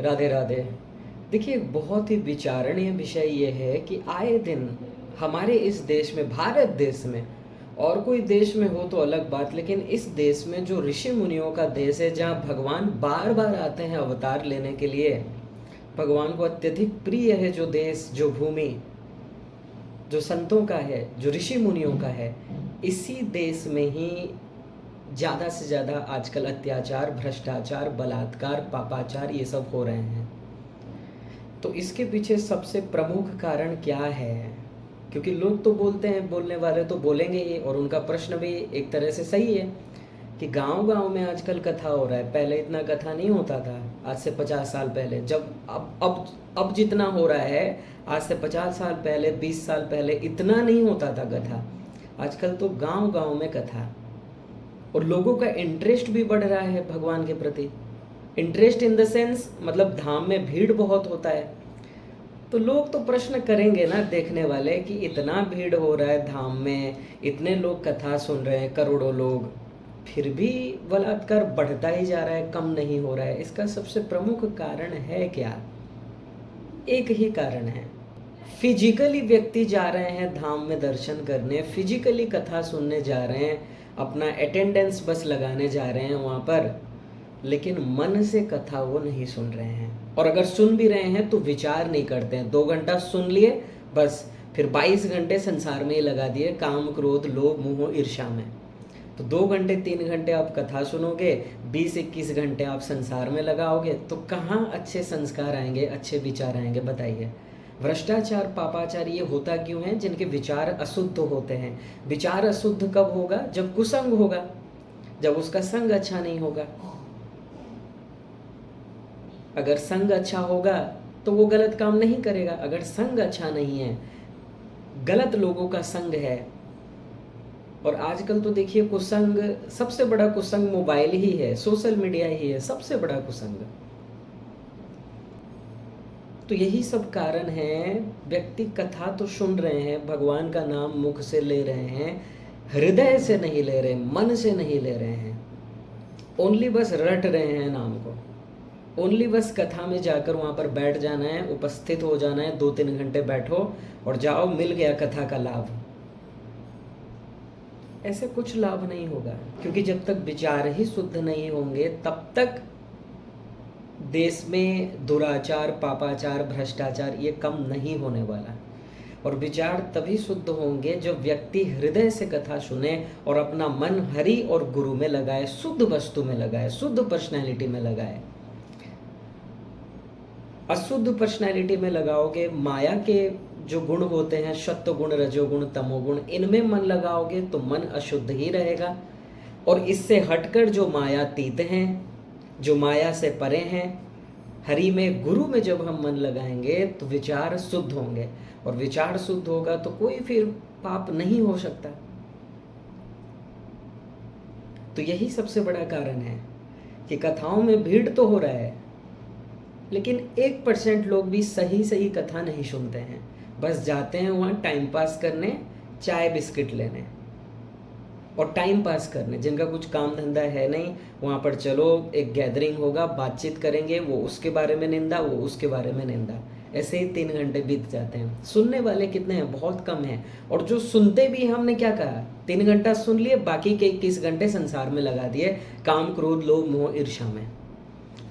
राधे राधे। देखिए, बहुत ही विचारणीय विषय ये है कि आए दिन हमारे इस देश में, भारत देश में, और कोई देश में हो तो अलग बात, लेकिन इस देश में जो ऋषि मुनियों का देश है, जहाँ भगवान बार बार आते हैं अवतार लेने के लिए, भगवान को अत्यधिक प्रिय है जो देश, जो भूमि, जो संतों का है, जो ऋषि मुनियों का है, इसी देश में ही ज़्यादा से ज़्यादा आजकल अत्याचार, भ्रष्टाचार, बलात्कार, पापाचार ये सब हो रहे हैं। तो इसके पीछे सबसे प्रमुख कारण क्या है? क्योंकि लोग तो बोलते हैं, बोलने वाले तो बोलेंगे ही, और उनका प्रश्न भी एक तरह से सही है कि गांव-गांव में आजकल कथा हो रहा है। पहले इतना कथा नहीं होता था, आज से 50 साल पहले। जब अब जितना हो रहा है, आज से 50 साल पहले, 20 साल पहले इतना नहीं होता था कथा। आजकल तो गांव-गांव में कथा, और लोगों का इंटरेस्ट भी बढ़ रहा है भगवान के प्रति। इंटरेस्ट इन द सेंस, मतलब धाम में भीड़ बहुत होता है, तो लोग तो प्रश्न करेंगे ना देखने वाले कि इतना भीड़ हो रहा है धाम में, इतने लोग कथा सुन रहे हैं, करोड़ों लोग, फिर भी बलात्कार बढ़ता ही जा रहा है, कम नहीं हो रहा है। इसका सबसे प्रमुख कारण है क्या? एक ही कारण है। फिजिकली व्यक्ति जा रहे हैं धाम में दर्शन करने, फिजिकली कथा सुनने जा रहे हैं, अपना अटेंडेंस बस लगाने जा रहे हैं वहाँ पर, लेकिन मन से कथा वो नहीं सुन रहे हैं। और अगर सुन भी रहे हैं तो विचार नहीं करते हैं। 2 घंटा सुन लिए बस, फिर 22 घंटे संसार में ही लगा दिए, काम, क्रोध, लोभ, मोह, ईर्ष्या में। तो 2 घंटे 3 घंटे आप कथा सुनोगे, 20-21 घंटे आप संसार में लगाओगे, तो कहाँ अच्छे संस्कार आएंगे, अच्छे विचार आएंगे? बताइए। भ्रष्टाचार, पापाचार ये होता क्यों है? जिनके विचार अशुद्ध होते हैं। विचार अशुद्ध कब होगा? जब कुसंग होगा, जब उसका संग अच्छा नहीं होगा। अगर संग अच्छा होगा तो वो गलत काम नहीं करेगा। अगर संग अच्छा नहीं है, गलत लोगों का संग है, और आजकल तो देखिए कुसंग, सबसे बड़ा कुसंग मोबाइल ही है, सोशल मीडिया ही है, सबसे बड़ा कुसंग। तो यही सब कारण है। व्यक्ति कथा तो सुन रहे हैं, भगवान का नाम मुख से ले रहे हैं, हृदय से नहीं ले रहे, मन से नहीं ले रहे हैं, ओनली बस रट रहे हैं नाम को। ओनली बस कथा में जाकर वहाँ पर बैठ जाना है, उपस्थित हो जाना है, 2-3 घंटे बैठो और जाओ, मिल गया कथा का लाभ। ऐसे कुछ लाभ नहीं होगा, क्योंकि जब तक विचार ही शुद्ध नहीं होंगे तब तक देश में दुराचार, पापाचार, भ्रष्टाचार ये कम नहीं होने वाला। और विचार तभी शुद्ध होंगे जब व्यक्ति हृदय से कथा सुने और अपना मन हरि और गुरु में लगाए, शुद्ध वस्तु में लगाए, शुद्ध पर्सनैलिटी में लगाए। अशुद्ध पर्सनैलिटी में लगाओगे, माया के जो गुण होते हैं, सत्व गुण, रजोगुण, तमोगुण, इनमें मन लगाओगे तो मन अशुद्ध ही रहेगा। और इससे हटकर जो मायातीत हैं, जो माया से परे हैं, हरि में, गुरु में जब हम मन लगाएंगे तो विचार शुद्ध होंगे, और विचार शुद्ध होगा तो कोई फिर पाप नहीं हो सकता। तो यही सबसे बड़ा कारण है कि कथाओं में भीड़ तो हो रहा है, लेकिन 1% लोग भी सही सही कथा नहीं सुनते हैं। बस जाते हैं वहाँ टाइम पास करने, चाय बिस्किट लेने और टाइम पास करने। जिनका कुछ काम धंधा है नहीं, वहाँ पर चलो, एक गैदरिंग होगा, बातचीत करेंगे, वो उसके बारे में निंदा, वो उसके बारे में निंदा, ऐसे ही 3 घंटे बीत जाते हैं। सुनने वाले कितने हैं? बहुत कम हैं। और जो सुनते भी, हमने क्या कहा, 3 घंटा सुन लिए, बाकी के 21 घंटे संसार में लगा दिए, काम, क्रोध, लोभ, मोह, ईर्ष्या में।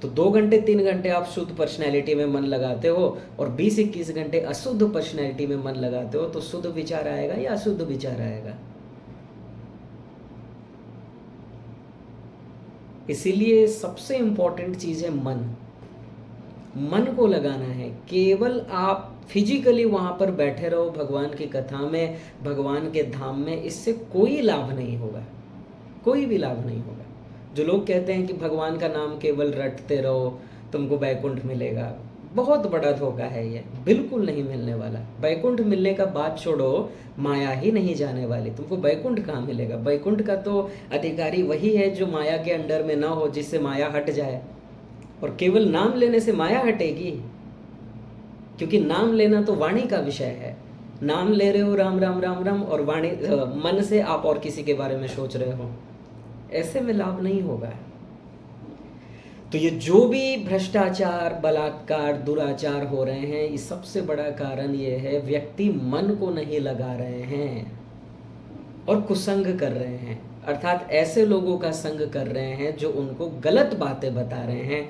तो 2 घंटे 3 घंटे आप शुद्ध पर्सनैलिटी में मन लगाते हो और 20-21 घंटे अशुद्ध पर्सनैलिटी में मन लगाते हो, तो शुद्ध विचार आएगा या अशुद्ध विचार आएगा? इसीलिए सबसे इंपॉर्टेंट चीज़ है मन। मन को लगाना है। केवल आप फिजिकली वहाँ पर बैठे रहो भगवान की कथा में, भगवान के धाम में, इससे कोई लाभ नहीं होगा, कोई भी लाभ नहीं होगा। जो लोग कहते हैं कि भगवान का नाम केवल रटते रहो, तुमको बैकुंठ मिलेगा, बहुत बड़ा धोखा है ये। बिल्कुल नहीं मिलने वाला। बैकुंठ मिलने का बात छोड़ो, माया ही नहीं जाने वाली, तुमको बैकुंठ कहाँ मिलेगा? बैकुंठ का तो अधिकारी वही है जो माया के अंडर में ना हो, जिससे माया हट जाए। और केवल नाम लेने से माया हटेगी? क्योंकि नाम लेना तो वाणी का विषय है। नाम ले रहे हो राम राम राम राम, और वाणी, मन से आप और किसी के बारे में सोच रहे हो, ऐसे में लाभ नहीं होगा। तो ये जो भी भ्रष्टाचार, बलात्कार, दुराचार हो रहे हैं, ये सबसे बड़ा कारण ये है व्यक्ति मन को नहीं लगा रहे हैं और कुसंग कर रहे हैं। अर्थात ऐसे लोगों का संग कर रहे हैं जो उनको गलत बातें बता रहे हैं,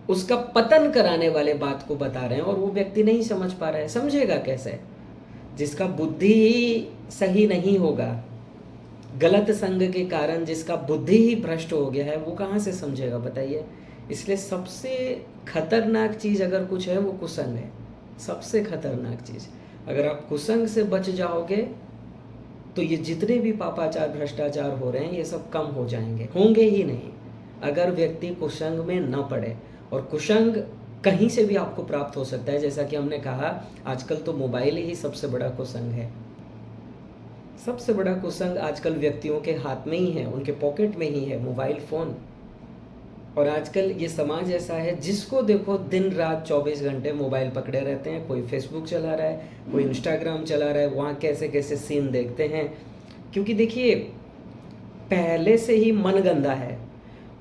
उसका पतन कराने वाले बात को बता रहे हैं, और वो व्यक्ति नहीं समझ पा रहा है। समझेगा कैसे? जिसका बुद्धि ही सही नहीं होगा, गलत संग के कारण जिसका बुद्धि ही भ्रष्ट हो गया है, वो कहाँ से समझेगा बताइए। इसलिए सबसे खतरनाक चीज़ अगर कुछ है वो कुसंग है। सबसे खतरनाक चीज़, अगर आप कुसंग से बच जाओगे तो ये जितने भी पापाचार, भ्रष्टाचार हो रहे हैं, ये सब कम हो जाएंगे, होंगे ही नहीं अगर व्यक्ति कुसंग में न पड़े। और कुसंग कहीं से भी आपको प्राप्त हो सकता है। जैसा कि हमने कहा, आजकल तो मोबाइल ही सबसे बड़ा कुसंग है। सबसे बड़ा कुसंग आजकल व्यक्तियों के हाथ में ही है, उनके पॉकेट में ही है मोबाइल फ़ोन। और आजकल ये समाज ऐसा है, जिसको देखो दिन रात 24 घंटे मोबाइल पकड़े रहते हैं। कोई फेसबुक चला रहा है, कोई इंस्टाग्राम चला रहा है, वहाँ कैसे कैसे सीन देखते हैं। क्योंकि देखिए, पहले से ही मन गंदा है,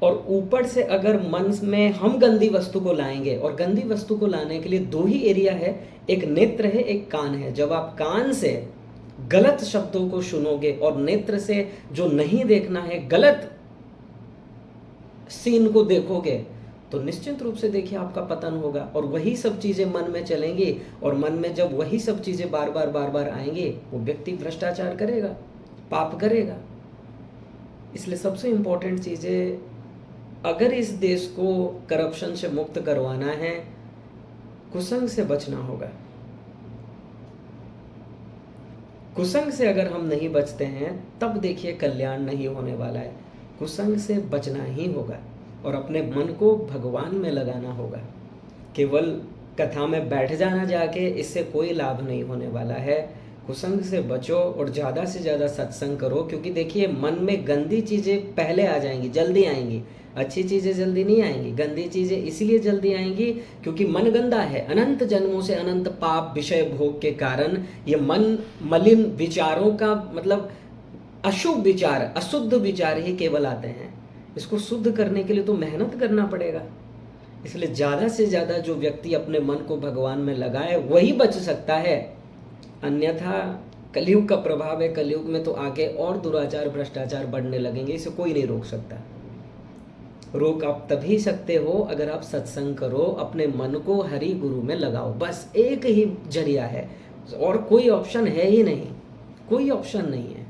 और ऊपर से अगर मन में हम गंदी वस्तु को लाएंगे, और गंदी वस्तु को लाने के लिए दो ही एरिया है, एक नेत्र है, एक कान है। जब आप कान से गलत शब्दों को सुनोगे और नेत्र से जो नहीं देखना है, गलत सीन को देखोगे, तो निश्चित रूप से देखिए आपका पतन होगा। और वही सब चीज़ें मन में चलेंगी, और मन में जब वही सब चीज़ें बार बार आएंगी, वो व्यक्ति भ्रष्टाचार करेगा, पाप करेगा। इसलिए सबसे इम्पोर्टेंट चीज़ें, अगर इस देश को करप्शन से मुक्त करवाना है, कुसंग से बचना होगा। कुसंग से अगर हम नहीं बचते हैं, तब देखिए कल्याण नहीं होने वाला है। कुसंग से बचना ही होगा और अपने मन को भगवान में लगाना होगा। केवल कथा में बैठ जाना जाके, इससे कोई लाभ नहीं होने वाला है। कुसंग से बचो और ज़्यादा से ज़्यादा सत्संग करो, क्योंकि देखिए मन में गंदी चीज़ें पहले आ जाएंगी, जल्दी आएंगी। अच्छी चीज़ें जल्दी नहीं आएंगी, गंदी चीज़ें इसलिए जल्दी आएंगी क्योंकि मन गंदा है। अनंत जन्मों से अनंत पाप विषय भोग के कारण ये मन मलिन विचारों का, मतलब अशुभ विचार, अशुद्ध विचार ही केवल आते हैं। इसको शुद्ध करने के लिए तो मेहनत करना पड़ेगा। इसलिए ज़्यादा से ज़्यादा जो व्यक्ति अपने मन को भगवान में लगाए, वही बच सकता है। अन्यथा कलयुग का प्रभाव है, कलयुग में तो आगे और दुराचार, भ्रष्टाचार बढ़ने लगेंगे। इसे कोई नहीं रोक सकता। रोक आप तभी सकते हो अगर आप सत्संग करो, अपने मन को हरि गुरु में लगाओ। बस एक ही जरिया है, और कोई ऑप्शन है ही नहीं, कोई ऑप्शन नहीं है।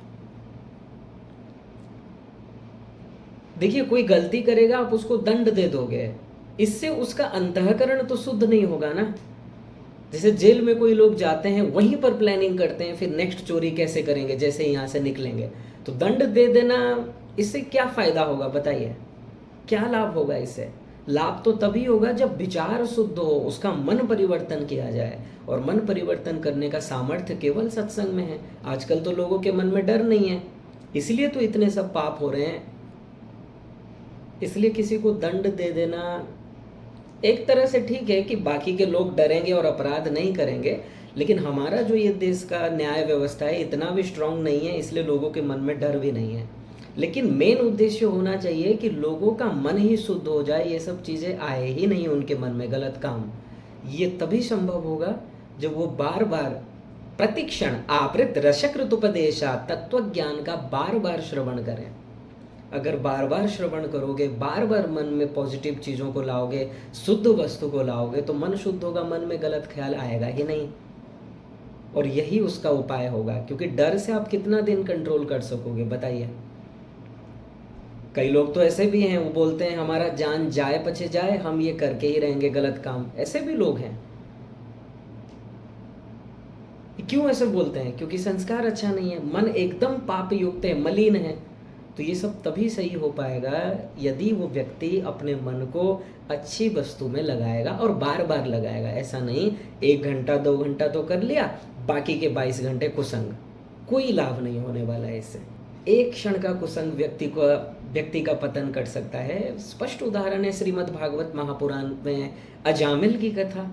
देखिए, कोई गलती करेगा, आप उसको दंड दे दोगे, इससे उसका अंतःकरण तो शुद्ध नहीं होगा ना। जैसे जेल में कोई लोग जाते हैं, वहीं पर प्लानिंग करते हैं, फिर नेक्स्ट चोरी कैसे करेंगे जैसे यहाँ से निकलेंगे। तो दंड दे देना, इससे क्या फायदा होगा बताइए? क्या लाभ होगा इससे? लाभ तो तभी होगा जब विचार शुद्ध हो, उसका मन परिवर्तन किया जाए। और मन परिवर्तन करने का सामर्थ्य केवल सत्संग में है। आजकल तो लोगों के मन में डर नहीं है, इसलिए तो इतने सब पाप हो रहे हैं। इसलिए किसी को दंड दे देना एक तरह से ठीक है कि बाकी के लोग डरेंगे और अपराध नहीं करेंगे, लेकिन हमारा जो ये देश का न्याय व्यवस्था है इतना भी स्ट्रांग नहीं है, इसलिए लोगों के मन में डर भी नहीं है। लेकिन मेन उद्देश्य होना चाहिए कि लोगों का मन ही शुद्ध हो जाए, ये सब चीज़ें आए ही नहीं उनके मन में, गलत काम। ये तभी संभव होगा जब वो बार बार प्रतिक्षण आवृत रसकृतोपदेशा, तत्व ज्ञान का बार बार श्रवण करें। अगर बार बार श्रवण करोगे, बार बार मन में पॉजिटिव चीज़ों को लाओगे, शुद्ध वस्तु को लाओगे, तो मन शुद्ध होगा, मन में गलत ख्याल आएगा ही नहीं। और यही उसका उपाय होगा, क्योंकि डर से आप कितना दिन कंट्रोल कर सकोगे बताइए? कई लोग तो ऐसे भी हैं, वो बोलते हैं हमारा जान जाए पचे जाए, हम ये करके ही रहेंगे गलत काम। ऐसे भी लोग हैं। क्यों ऐसे बोलते हैं? क्योंकि संस्कार अच्छा नहीं है, मन एकदम पाप युक्त है, मलिन है। तो ये सब तभी सही हो पाएगा यदि वो व्यक्ति अपने मन को अच्छी वस्तु में लगाएगा और बार बार लगाएगा। ऐसा नहीं 1 घंटा 2 घंटा तो कर लिया, बाकी के 22 घंटे कुसंग। कोई लाभ नहीं होने वाला है इससे। एक क्षण का कुसंग व्यक्ति का पतन कर सकता है। स्पष्ट उदाहरण है श्रीमद् भागवत महापुराण में अजामिल की कथा।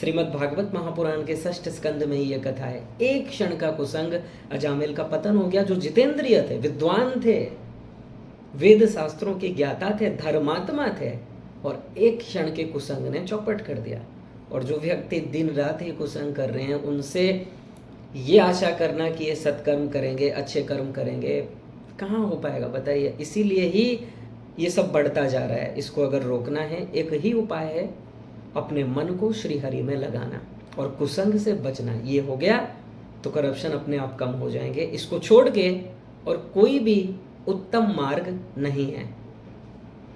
श्रीमद् भागवत महापुराण के 6ठ स्कंद में ही यह कथा है। एक क्षण का कुसंग, अजामिल का पतन हो गया, जो जितेंद्रिय थे, विद्वान थे, वेद शास्त्रों के ज्ञाता थे, धर्मात्मा थे, और एक क्षण के कुसंग ने चौपट कर दिया। और जो व्यक्ति दिन रात ही कुसंग कर रहे हैं, उनसे ये आशा करना कि ये सत्कर्म करेंगे, अच्छे कर्म करेंगे, कहाँ हो पाएगा बताइए। इसीलिए ही ये सब बढ़ता जा रहा है। इसको अगर रोकना है, एक ही उपाय है, अपने मन को श्री हरि में लगाना और कुसंग से बचना। ये हो गया तो करप्शन अपने आप कम हो जाएंगे। इसको छोड़ के और कोई भी उत्तम मार्ग नहीं है।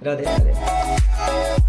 राधे राधे।